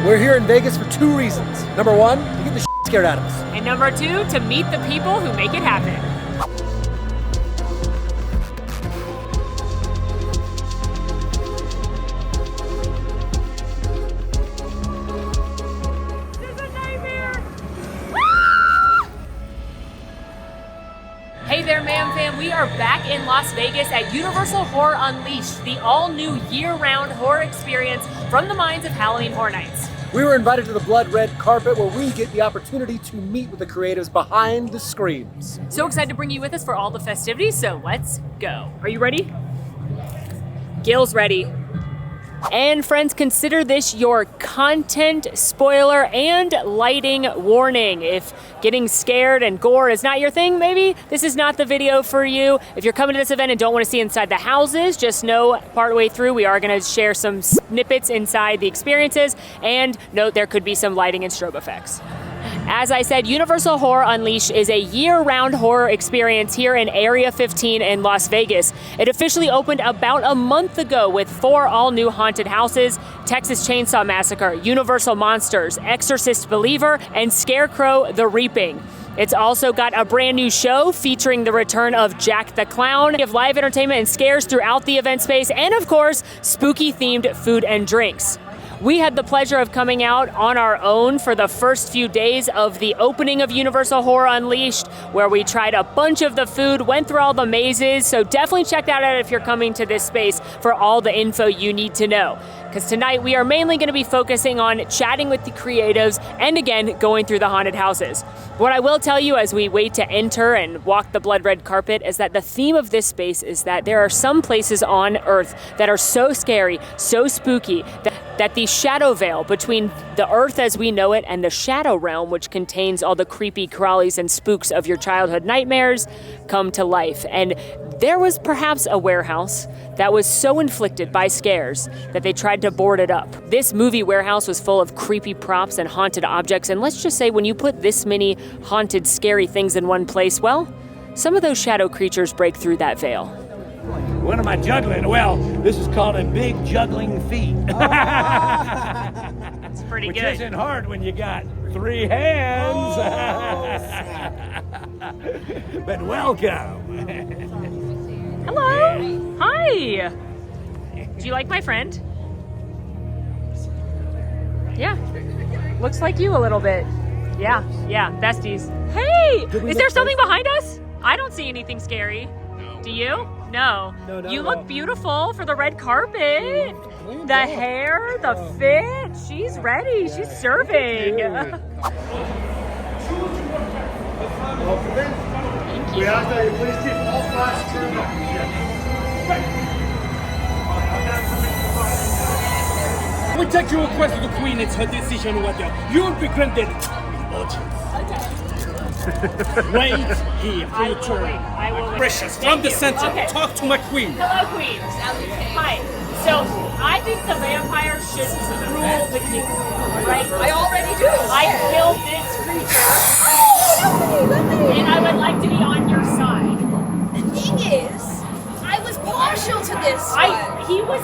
We're here in Vegas for two reasons. Number one, to get the shit scared out of us. And number two, to meet the people who make it happen. Hey there, Ma'am Fam. We are back in Las Vegas at Universal Horror Unleashed, the all-new year-round horror experience from the minds of Halloween Horror Nights. We were invited to the blood red carpet where we get the opportunity to meet with the creatives behind the screams. So excited to bring you with us for all the festivities, so let's go. Are you ready? Gil's ready. And friends, consider this your content spoiler and lighting warning. If getting scared and gore is not your thing, maybe this is not the video for you. If you're coming to this event and don't want to see inside the houses, just know partway through we are going to share some snippets inside the experiences, and note there could be some lighting and strobe effects. As I said, Universal Horror Unleashed is a year-round horror experience here in Area 15 in Las Vegas. It officially opened about a month ago with 4 all-new haunted houses: Texas Chainsaw Massacre, Universal Monsters, Exorcist Believer, and Scarecrow the Reaping. It's also got a brand new show featuring the return of Jack the Clown. We have live entertainment and scares throughout the event space, and of course, spooky-themed food and drinks. We had the pleasure of coming out on our own for the first few days of the opening of Universal Horror Unleashed, where we tried a bunch of the food, went through all the mazes, so definitely check that out if you're coming to this space for all the info you need to know. Because tonight we are mainly going to be focusing on chatting with the creatives and again, going through the haunted houses. What I will tell you as we wait to enter and walk the blood red carpet is that the theme of this space is that there are some places on Earth that are so scary, so spooky, that the shadow veil between the Earth as we know it and the shadow realm, which contains all the creepy crawlies and spooks of your childhood nightmares, come to life. And there was perhaps a warehouse that was so inflicted by scares that they tried to board it up. This movie warehouse was full of creepy props and haunted objects, and let's just say when you put this many haunted, scary things in one place, well, some of those shadow creatures break through that veil. What am I juggling? Well, this is called a big juggling feat. That's pretty Which good. Which isn't hard when you got 3 hands. But welcome. Hello. Hi. Do you like my friend? Yeah. Looks like you a little bit. Yeah, besties. Hey, is there something behind us? I don't see anything scary. Do you? No. You look beautiful for the red carpet. The hair, the fit. She's ready. She's serving. Thank you. We ask that you please keep all flashes turned off. We take your request to the Queen. It's her decision whether you will be granted indulgence. Wait here for your turn. I will wait. Precious, Thank from the you. center, Okay. talk to my queen. Hello, Queen. Hi. So, I think the vampire should rule the kingdom, right? I already do. I killed this creature, and I would like to be on your side. The thing is, I was partial to this one. He was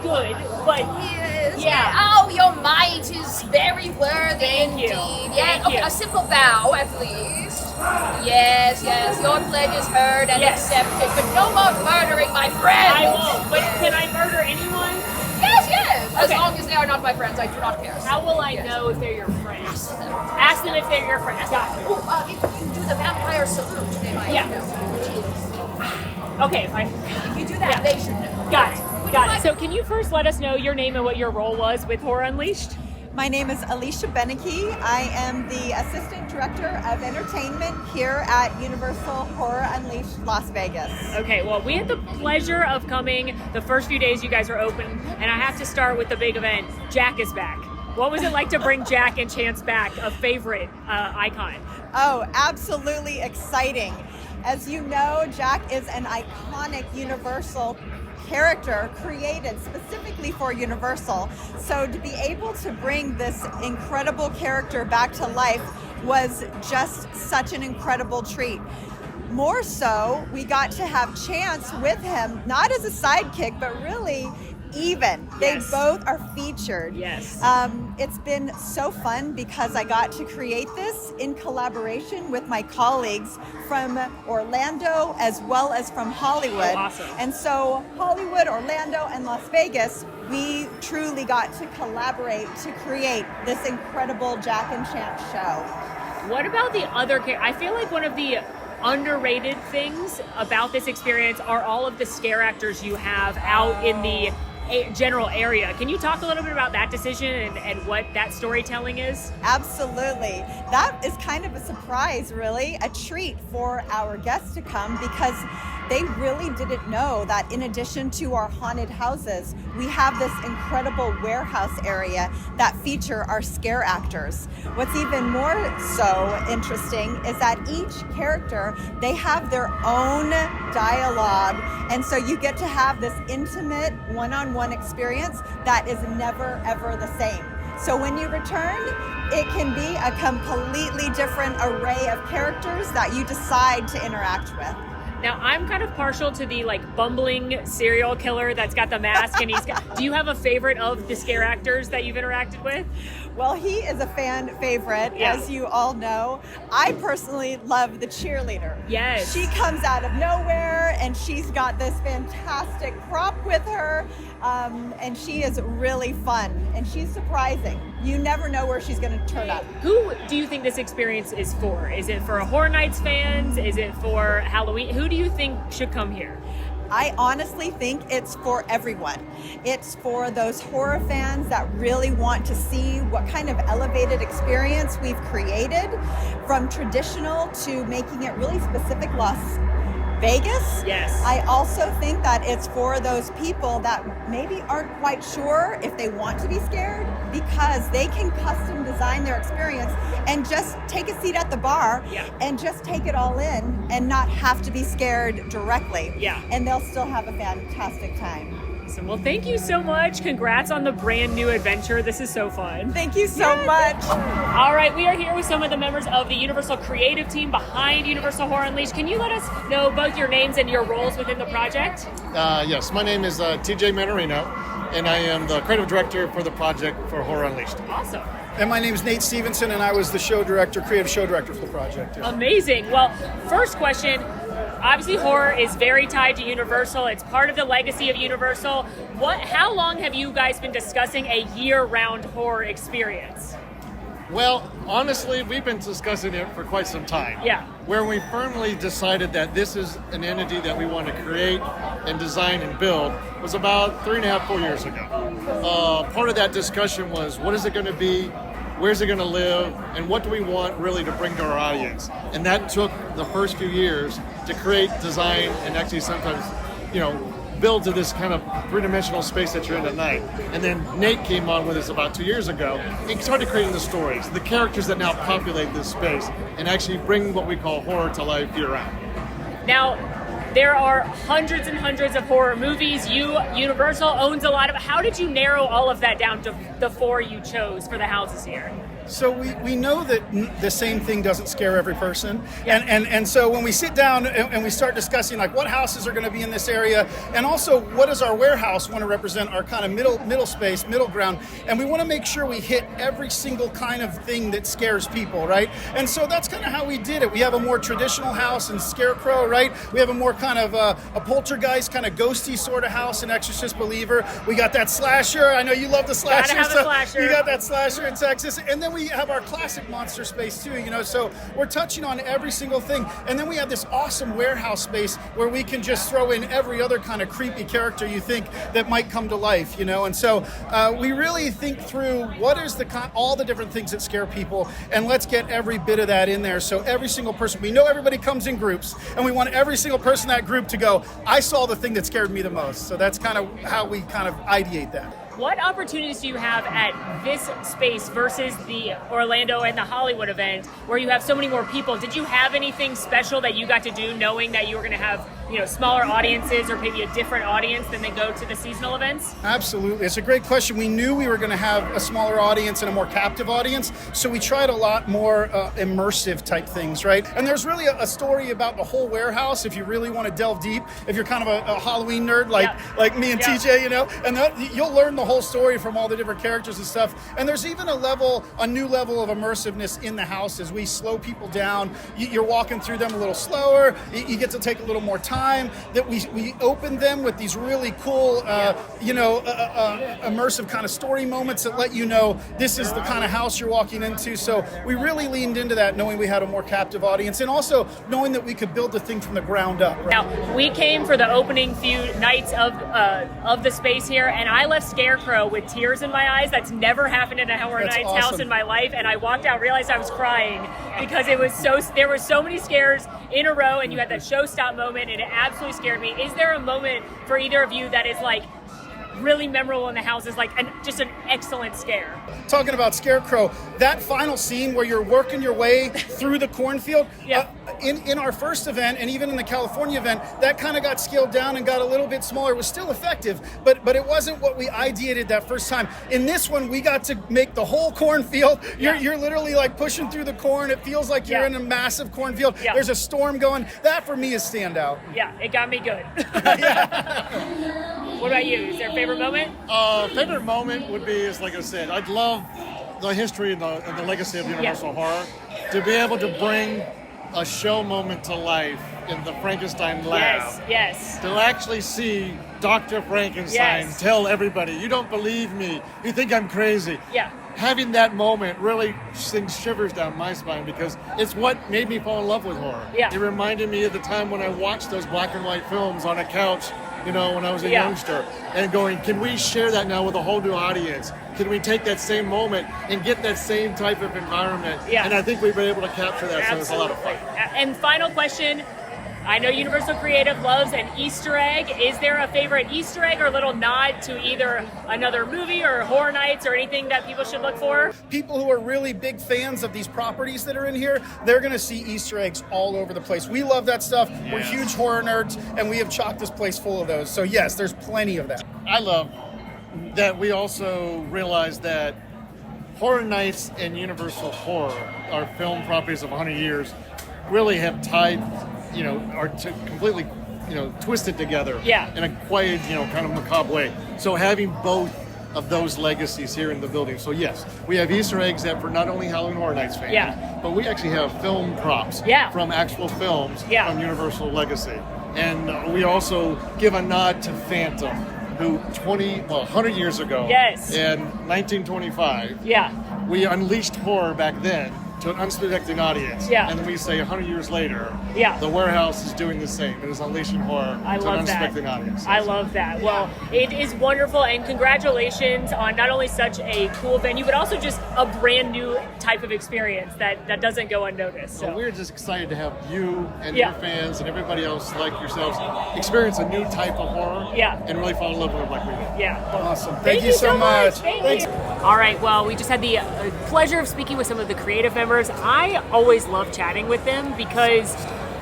good, but Yes. yeah. Oh, your might is very worthy Thank you. indeed. Yeah. Thank Okay, you. a simple vow, at least. Yes. Your pledge is heard and Yes. accepted, but no more murdering my friends. I won't. But can I murder anyone? Yes. As Okay. long as they are not my friends, I do not care. How will I know if they're your friends? Ask them if they're your friends. Got it. If you do the vampire salute, they might Yeah. know. Okay, fine. If you do that, they should know. Got it. So can you first let us know your name and what your role was with Horror Unleashed? My name is Alicia Beneke. I am the Assistant Director of Entertainment here at Universal Horror Unleashed Las Vegas. Okay, well, we had the pleasure of coming the first few days you guys were open, and I have to start with the big event. Jack is back. What was it like to bring Jack and Chance back, a favorite icon? Oh, absolutely exciting. As you know, Jack is an iconic Universal character created specifically for Universal. So to be able to bring this incredible character back to life was just such an incredible treat. More so, we got to have Chance with him, not as a sidekick, but really even. Yes. They both are featured. Yes. It's been so fun because I got to create this in collaboration with my colleagues from Orlando as well as from Hollywood. Oh, awesome. And so Hollywood, Orlando, and Las Vegas, we truly got to collaborate to create this incredible Jack and Champ show. What about the other I feel like one of the underrated things about this experience are all of the scare actors you have out in the general area. Can you talk a little bit about that decision and what that storytelling is? Absolutely. That is kind of a surprise, really, a treat for our guests to come because they really didn't know that in addition to our haunted houses, we have this incredible warehouse area that feature our scare actors. What's even more so interesting is that each character, they have their own dialogue, and so you get to have this intimate one-on-one experience that is never ever the same. So when you return, it can be a completely different array of characters that you decide to interact with. Now, I'm kind of partial to the bumbling serial killer that's got the mask and do you have a favorite of the scare actors that you've interacted with? Well, he is a fan favorite, Yeah. as you all know. I personally love the cheerleader. Yes. She comes out of nowhere and she's got this fantastic prop with her. And she is really fun and she's surprising. You never know where she's going to turn up. Who do you think this experience is for? Is it for Horror Nights fans? Is it for Halloween? Who do you think should come here? I honestly think it's for everyone. It's for those horror fans that really want to see what kind of elevated experience we've created, from traditional to making it really specific Las Vegas. Yes. I also think that it's for those people that maybe aren't quite sure if they want to be scared, because they can custom design their experience and just take a seat at the bar and just take it all in and not have to be scared directly. Yeah. And they'll still have a fantastic time. Awesome. Well, thank you so much. Congrats on the brand new adventure. This is so fun. Thank you so much. All right, we are here with some of the members of the Universal creative team behind Universal Horror Unleashed. Can you let us know both your names and your roles within the project? Yes, my name is TJ Manarino, and I am the creative director for the project for Horror Unleashed. Awesome. And my name is Nate Stevenson, and I was the creative show director for the project. Amazing. Well, first question. Obviously, horror is very tied to Universal. It's part of the legacy of Universal. How long have you guys been discussing a year-round horror experience? Well, honestly, we've been discussing it for quite some time. Yeah. Where we firmly decided that this is an entity that we want to create and design and build was about 3.5, 4 years ago. Part of that discussion was, what is it going to be? Where's it going to live? And what do we want really to bring to our audience? And that took the first few years to create, design, and actually sometimes, build to this kind of three-dimensional space that you're in at night. And then Nate came on with us about 2 years ago and started creating the stories, the characters that now populate this space and actually bring what we call horror to life year-round. Now, there are hundreds and hundreds of horror movies. Universal owns a lot of. How did you narrow all of that down to the 4 you chose for the houses here? So we know that the same thing doesn't scare every person. And so when we sit down and we start discussing what houses are going to be in this area, and also what does our warehouse want to represent, our kind of middle space, middle ground, and we want to make sure we hit every single kind of thing that scares people, right? And so that's kind of how we did it. We have a more traditional house in Scarecrow, right? We have a more kind of a poltergeist, kind of ghosty sort of house in Exorcist Believer. We got that slasher. I know you love the slasher. Gotta have a slasher. You got that slasher in Texas. And then we have our classic monster space too, so we're touching on every single thing. And then we have this awesome warehouse space where we can just throw in every other kind of creepy character you think that might come to life, and so we really think through what is all the different things that scare people, and let's get every bit of that in there. So every single person, we know everybody comes in groups, and we want every single person in that group to go, I saw the thing that scared me the most. So that's kind of how we kind of ideate that. What opportunities do you have at this space versus the Orlando and the Hollywood event where you have so many more people? Did you have anything special that you got to do knowing that you were going to have smaller audiences or maybe a different audience than they go to the seasonal events? Absolutely. It's a great question. We knew we were going to have a smaller audience and a more captive audience, so we tried a lot more immersive type things, right? And there's really a story about the whole warehouse if you really want to delve deep, if you're kind of a Halloween nerd like me and TJ, and you'll learn the whole story from all the different characters and stuff. And there's even a new level of immersiveness in the house as we slow people down. You're walking through them a little slower. You get to take a little more time. That we open them with these really cool, immersive kind of story moments that let you know this is the kind of house you're walking into. So we really leaned into that, knowing we had a more captive audience, and also knowing that we could build the thing from the ground up. Right? Now, we came for the opening few nights of the space here, and I left Scarecrow with tears in my eyes. That's never happened in a Horror Nights house in my life, and I walked out, realized I was crying because there were so many scares in a row, and you had that showstop moment, and it absolutely scared me. Is there a moment for either of you that is like really memorable in the house, is like just an excellent scare? Talking about Scarecrow, that final scene where you're working your way through the cornfield, in our first event and even in the California event, that kind of got scaled down and got a little bit smaller. It was still effective, but it wasn't what we ideated that first time. In this one, we got to make the whole cornfield. You're literally like pushing through the corn. It feels like you're in a massive cornfield. There's a storm going. That for me is standout. Yeah, it got me good. What about you? Is there a favorite moment? Favorite moment would be, like I said, I'd love the history and the legacy of Universal Horror. To be able to bring a show moment to life in the Frankenstein lab. Yes. To actually see Dr. Frankenstein tell everybody, you don't believe me, you think I'm crazy. Yeah. Having that moment really sends shivers down my spine because it's what made me fall in love with horror. Yeah. It reminded me of the time when I watched those black and white films on a couch, when I was a youngster, and going, can we share that now with a whole new audience? Can we take that same moment and get that same type of environment? Yeah. And I think we've been able to capture that, Absolutely. so it's a lot of fun. And final question, I know Universal Creative loves an Easter egg. Is there a favorite Easter egg or little nod to either another movie or Horror Nights or anything that people should look for? People who are really big fans of these properties that are in here, they're going to see Easter eggs all over the place. We love that stuff. Yes. We're huge horror nerds, and we have chocked this place full of those. So yes, there's plenty of that. I love that we also realize that Horror Nights and Universal Horror, our film properties of 100 years, really have tied, are completely, twisted together in a quiet, kind of macabre way. So having both of those legacies here in the building. So yes, we have Easter eggs that for not only Halloween Horror Nights fans, but we actually have film props from actual films from Universal Legacy. And we also give a nod to Phantom, who 100 years ago, in 1925, we unleashed horror back then to an unsuspecting audience. And we say 100 years later, the warehouse is doing the same. It is unleashing horror to an unsuspecting audience. I love that. Well, it is wonderful, and congratulations on not only such a cool venue, but also just a brand new type of experience that doesn't go unnoticed. So we're just excited to have you and your fans and everybody else like yourselves experience a new type of horror and really fall in love with it like we did. Awesome. Thank you so much. Thanks. All right, well, we just had the pleasure of speaking with some of the creative members. I always love chatting with them because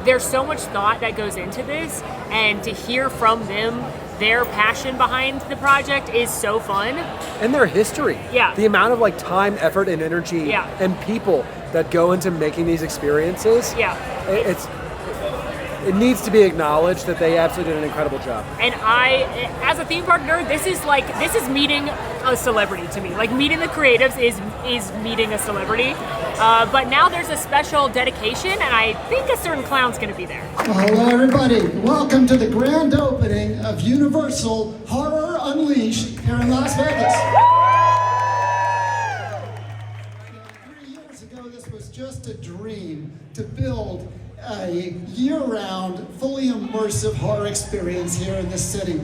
there's so much thought that goes into this, and to hear from them their passion behind the project is so fun. And their history. The amount of time, effort, and energy and people that go into making these experiences. It needs to be acknowledged that they absolutely did an incredible job. And I, as a theme park nerd, this is meeting a celebrity to me. Like, meeting the creatives is meeting a celebrity. But now there's a special dedication, and I think a certain clown's going to be there. Well, hello, everybody. Welcome to the grand opening of Universal Horror Unleashed here in Las Vegas. 3 years ago, this was just a dream to build a year-round, fully immersive horror experience here in this city.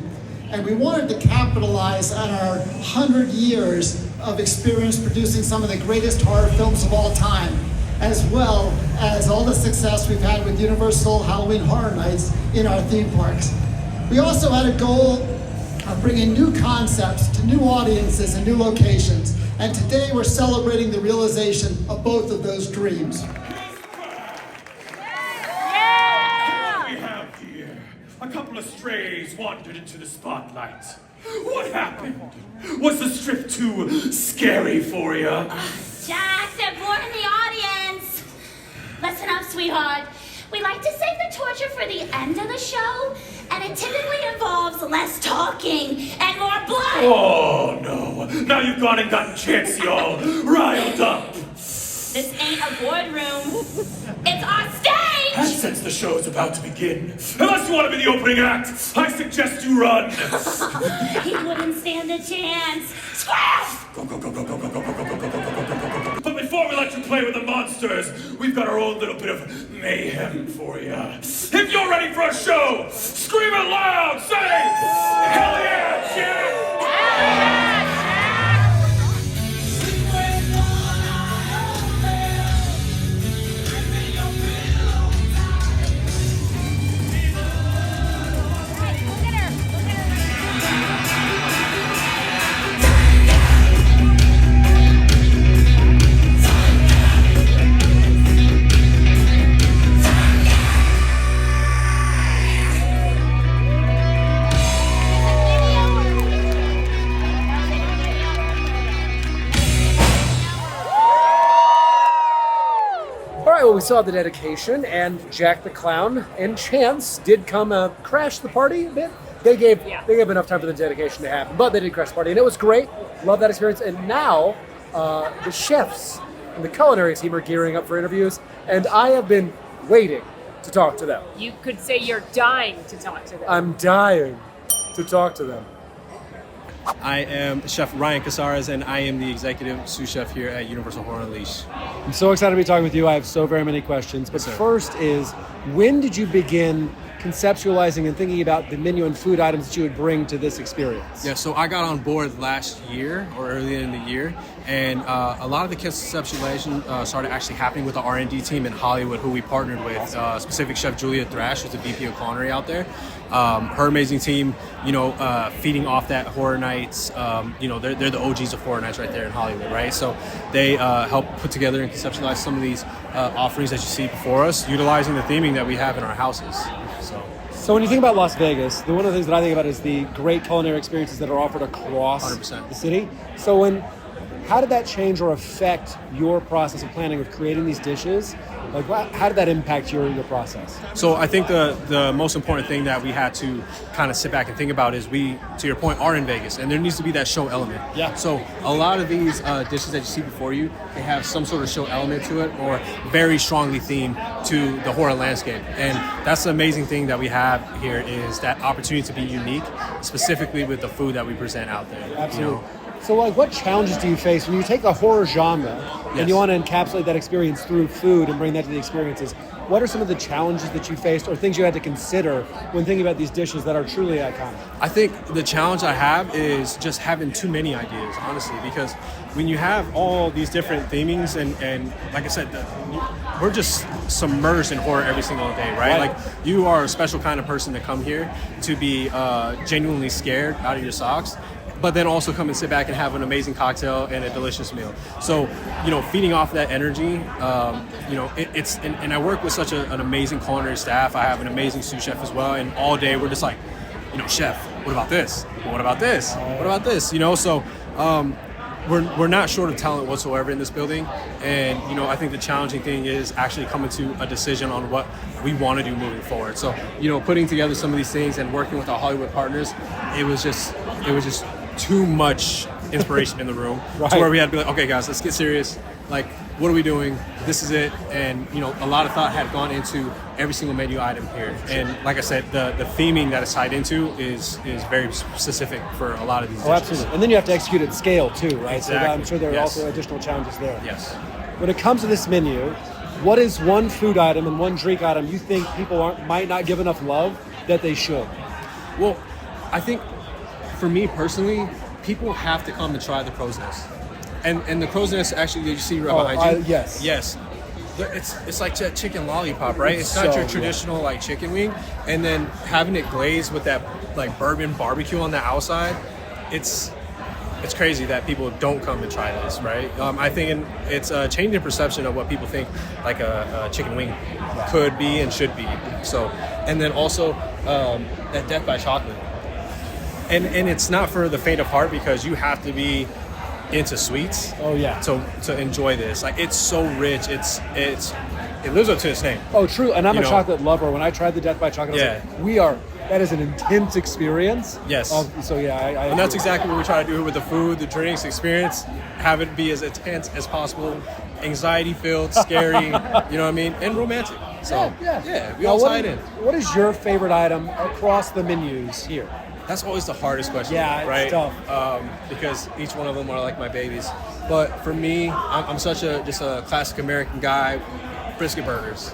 And we wanted to capitalize on our 100 years of experience producing some of the greatest horror films of all time, as well as all the success we've had with Universal Halloween Horror Nights in our theme parks. We also had a goal of bringing new concepts to new audiences and new locations. And today we're celebrating the realization of both of those dreams. strays wandered into the spotlight. What happened? Was the strip too scary for you? Jack, they're bored in the audience. Listen up, sweetheart. We like to save the torture for the end of the show, and it typically involves less talking and more blood. Oh, no. Now you've gone and gotten Chancey all riled up. This ain't a boardroom. It's our stage! And since the show is about to begin, unless you want to be the opening act, I suggest you run. He wouldn't stand a chance. Scram! Go, go, go, go, go, go, go, go, go, go, go, go, go, go, go. But before we let you play with the monsters, we've got our own little bit of mayhem for you. If you're ready for a show, scream it loud, say, hell yeah, Jack! Hell yeah! Well, we saw the dedication, and Jack the Clown and Chance did come crash the party a bit. They gave enough time for the dedication to happen, but they did crash the party, and it was great. Love that experience. And now the chefs and the culinary team are gearing up for interviews, and I have been waiting to talk to them. You could say you're dying to talk to them. I'm dying to talk to them. I am Chef Ryan Casares, and I am the executive sous chef here at Universal Horror Unleashed. I'm so excited to be talking with you. I have so very many questions. But first is, when did you begin conceptualizing and thinking about the menu and food items that you would bring to this experience? Yeah, so I got on board last year or earlier in the year, and a lot of the conceptualization started actually happening with the R&D team in Hollywood, who we partnered with, specific chef Julia Thrash, who's the VP of Culinary out there. Her amazing team, feeding off that Horror Nights, they're the OGs of Horror Nights right there in Hollywood, right? So they help put together and conceptualize some of these offerings that you see before us, utilizing the theming that we have in our houses. So when you think about Las Vegas, one of the things that I think about is the great culinary experiences that are offered across 100%. the city. So how did that change or affect your process of planning of creating these dishes? Like, how did that impact your process? So I think the most important thing that we had to kind of sit back and think about is we, to your point, are in Vegas, and there needs to be that show element. Yeah. So a lot of these dishes that you see before you, they have some sort of show element to it, or very strongly themed to the horror landscape. And that's the amazing thing that we have here, is that opportunity to be unique, specifically with the food that we present out there. Absolutely. So, what challenges do you face when you take a horror genre and you want to encapsulate that experience through food and bring that to the experiences? What are some of the challenges that you faced or things you had to consider when thinking about these dishes that are truly iconic? I think the challenge I have is just having too many ideas, honestly, because when you have all these different themings and like I said, we're just submerged in horror every single day, right? Like, you are a special kind of person to come here to be genuinely scared out of your socks, but then also come and sit back and have an amazing cocktail and a delicious meal. So, feeding off that energy, and I work with such an amazing culinary staff. I have an amazing sous chef as well, and all day we're just like, chef, what about this? What about this? What about this? So we're not short of talent whatsoever in this building, and I think the challenging thing is actually coming to a decision on what we want to do moving forward. So putting together some of these things and working with our Hollywood partners, it was just too much inspiration in the room to where we had to be like, okay guys, let's get serious. Like, what are we doing? This is it. And a lot of thought had gone into every single menu item here. And like I said, the theming that it's tied into is very specific for a lot of these dishes. Absolutely. And then you have to execute at scale too, right? Exactly. So I'm sure there are also additional challenges there. Yes. When it comes to this menu, what is one food item and one drink item you think people might not give enough love that they should? Well, I think for me personally, people have to come and try the crow's nest. And the crow's nest, actually, did you see right behind you? Yes. Yes. It's like that chicken lollipop, right? It's not your traditional like chicken wing, and then having it glazed with that like bourbon barbecue on the outside. It's crazy that people don't come and try this, right? I think it's a change in perception of what people think like a chicken wing could be and should be. So, and then also that death by chocolate. And it's not for the faint of heart because you have to be into sweets. Oh yeah. To enjoy this, like it's so rich. It lives up to its name. Oh, true. And I'm You a know? chocolate lover. When I tried the Death by Chocolate, I was like, that is an intense experience. Yes. So yeah, I and that's agree. exactly what we try to do with the food, the drinks, experience. Have it be as intense as possible, anxiety filled, scary. You know what I mean, and romantic. So yeah. we Now, all what tie it is- in. What is your favorite item across the menus here? That's always the hardest question. Yeah, it's right? tough. Because each one of them are like my babies. But for me, I'm such a classic American guy. Brisket burgers.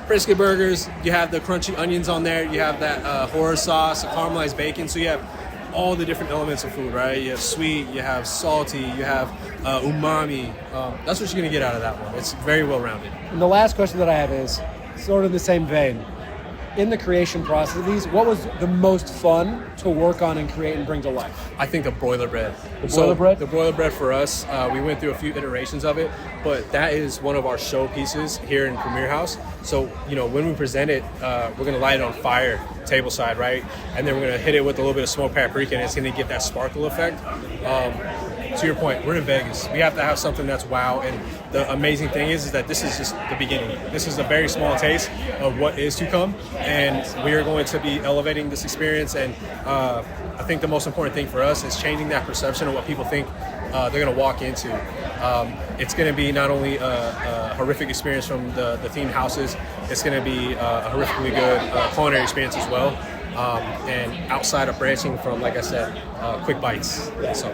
Brisket burgers. You have the crunchy onions on there. You have that horror sauce, the caramelized bacon. So you have all the different elements of food, right? You have sweet, you have salty, you have umami. That's what you're gonna get out of that one. It's very well rounded. And the last question that I have is sort of in the same vein. In the creation process of these, what was the most fun to work on and create and bring to life? I think the broiler bread. The broiler bread? The broiler bread for us, we went through a few iterations of it, but that is one of our show pieces here in Premier House. So, when we present it, we're going to light it on fire, table side, right? And then we're going to hit it with a little bit of smoked paprika, and it's going to give that sparkle effect. To your point, we're in Vegas. We have to have something that's wow. And the amazing thing is that this is just the beginning. This is a very small taste of what is to come. And we are going to be elevating this experience. And I think the most important thing for us is changing that perception of what people think they're going to walk into. It's going to be not only a horrific experience from the themed houses, it's going to be a horrifically good culinary experience as well. And outside of branching from, like I said, quick bites. So.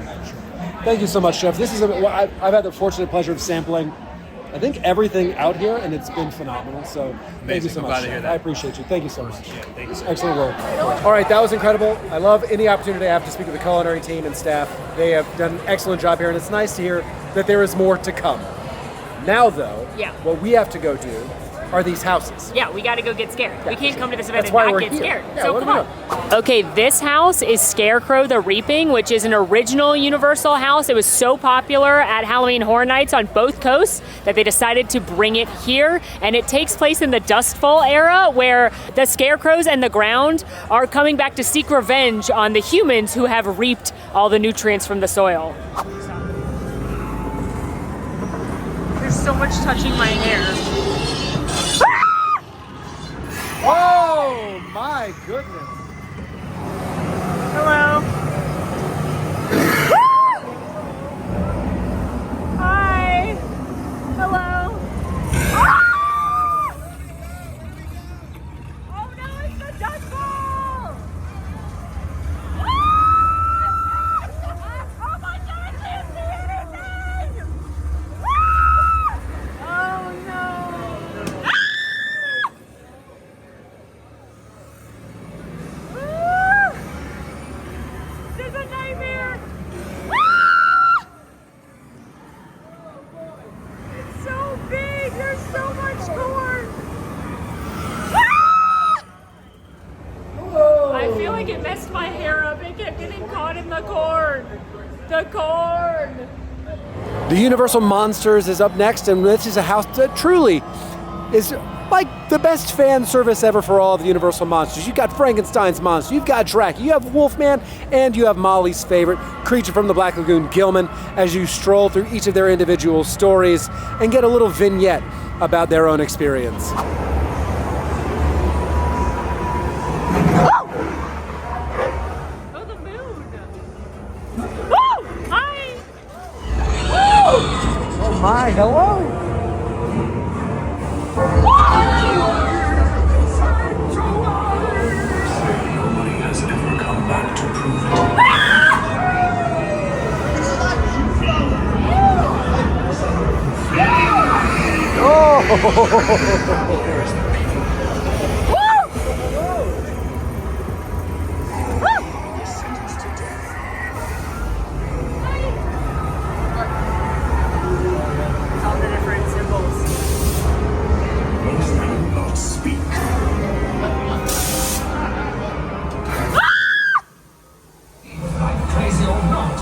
Thank you so much, Chef. This is I've had the fortunate pleasure of sampling, I think, everything out here, and it's been phenomenal. So thank you so I'm much. glad to hear Chef. that. I appreciate you. Thank you so much. Yeah, thank you so much. Excellent work. All right, that was incredible. I love any opportunity I have to speak with the culinary team and staff. They have done an excellent job here, and it's nice to hear that there is more to come. Now, though, what we have to go do are these houses. Yeah, we got to go get scared. We can't come to this event That's and why not we're get here. scared. Yeah, So what come are we on. Okay, this house is Scarecrow the Reaping, which is an original Universal house. It was so popular at Halloween Horror Nights on both coasts that they decided to bring it here. And it takes place in the Dust Bowl era, where the scarecrows and the ground are coming back to seek revenge on the humans who have reaped all the nutrients from the soil. There's so much touching my hair. Oh my goodness. Hello. Hi. Hello. Oh no, it's the Dust Bowl. Oh my God, I can't see anything. Oh no. This is a nightmare! It's so big! There's so much corn! I feel like it messed my hair up. It kept getting caught in the corn. The corn! The Universal Monsters is up next, and this is a house that truly is like the best fan service ever for all of the Universal Monsters. You've got Frankenstein's monster, you've got Dracula, you have Wolfman, and you have Molly's favorite creature from the Black Lagoon, Gilman, as you stroll through each of their individual stories and get a little vignette about their own experience. Oh, the moon! Woo! Hi! Oh my, hello! Nobody has ever come back to prove it. All the different symbols. Most will not speak. Crazy or not.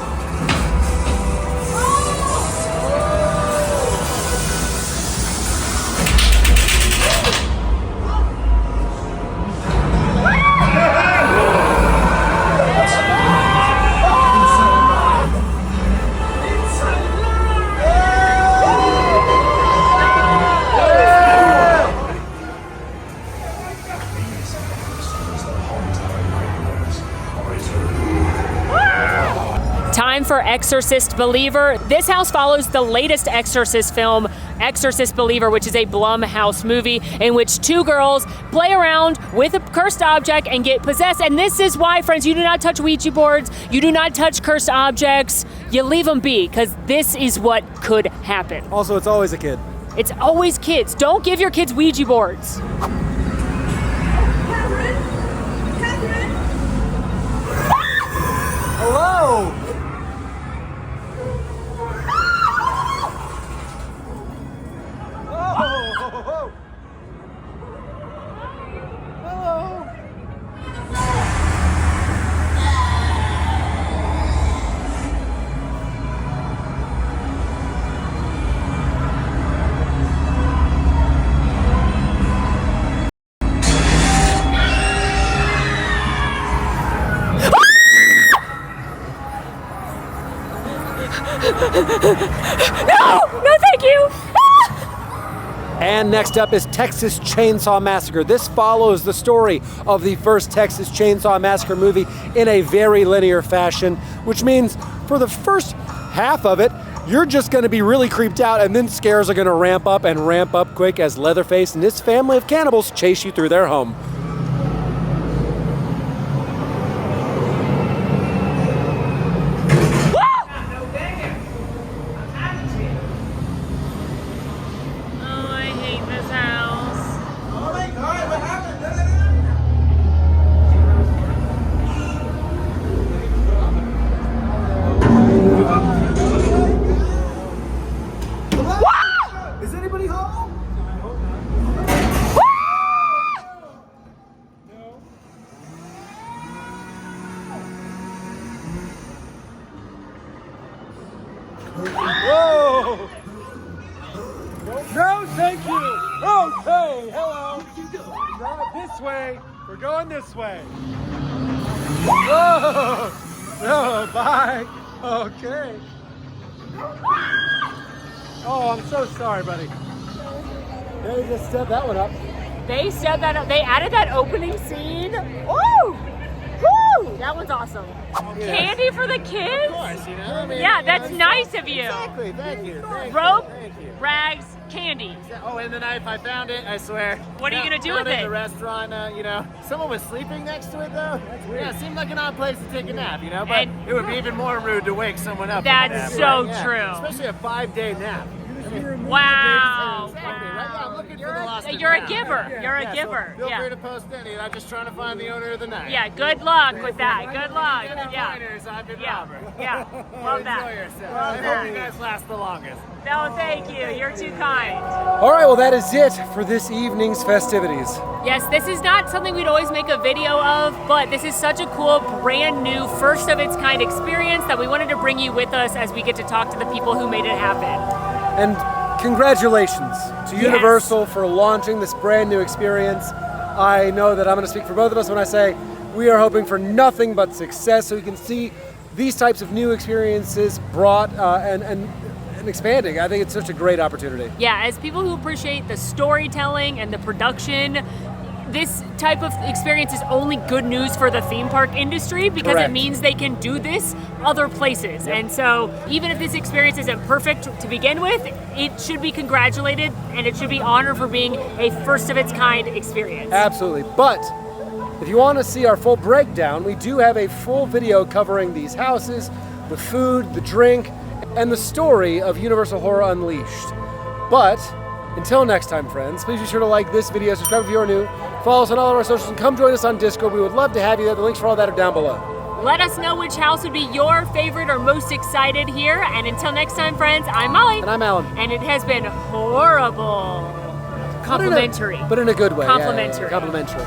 for Exorcist Believer. This house follows the latest Exorcist film, Exorcist Believer, which is a Blumhouse movie in which two girls play around with a cursed object and get possessed. And this is why, friends, you do not touch Ouija boards, you do not touch cursed objects, you leave them be, because this is what could happen. Also, it's always a kid. It's always kids. Don't give your kids Ouija boards. Hello! Oh! Hello! No, thank you. And next up is Texas Chainsaw Massacre. This follows the story of the first Texas Chainsaw Massacre movie in a very linear fashion, which means for the first half of it, you're just going to be really creeped out, and then scares are going to ramp up quick as Leatherface and his family of cannibals chase you through their home. Is anybody home? Whoa! No, thank you! Okay, hello! Not this way, we're going this way. Whoa! No, bye! Okay. Oh, I'm so sorry, buddy. They just set that one up. They said that they added that opening scene. Woo! Woo! That one's awesome. Yeah. Candy for the kids? Of course, you know. I mean, Yeah, that's nice of you. Exactly. Thank you. Rope, Thank you. rags, candy. Oh, and the knife, I found it, I swear. What are you gonna do with Found in it? the restaurant, you know. Someone was sleeping next to it, though. That's weird. Yeah, it seemed like an odd place to take a nap, you know? But And- it would be even more rude to wake someone up. That's from a nap, so right? Yeah. true. Especially a 5-day nap. Wow. Exactly, right? Yeah, I'm looking for the lost and You're a found. giver. You're a Yeah, so giver. feel Yeah. free to post any. I'm just trying to find the owner of the knife. Yeah, good luck with that. Good luck. Any Yeah. pointers, I've been Yeah. Robert. Yeah. Love that. Enjoy yourself. Love I hope that. you guys last the longest. No, thank you. You're too kind. All right, well, that is it for this evening's festivities. Yes, this is not something we'd always make a video of, but this is such a cool, brand new, first of its kind experience that we wanted to bring you with us as we get to talk to the people who made it happen. And congratulations to Universal for launching this brand new experience. I know that I'm going to speak for both of us when I say we are hoping for nothing but success so we can see these types of new experiences brought and expanding. I think it's such a great opportunity. Yeah, as people who appreciate the storytelling and the production, this type of experience is only good news for the theme park industry because Correct. it means they can do this other places. And so even if this experience isn't perfect to begin with, it should be congratulated and it should be honored for being a first of its kind experience. Absolutely. But if you want to see our full breakdown, we do have a full video covering these houses, the food, the drink, and the story of Universal Horror Unleashed. But until next time, friends, please be sure to like this video, subscribe if you are new, follow us on all of our socials, and come join us on Discord. We would love to have you there. The links for all that are down below. Let us know which house would be your favorite or most excited here. And until next time, friends, I'm Molly. And I'm Alan. And it has been horrible. Complimentary. But in a good way. Complimentary. Yeah, complimentary.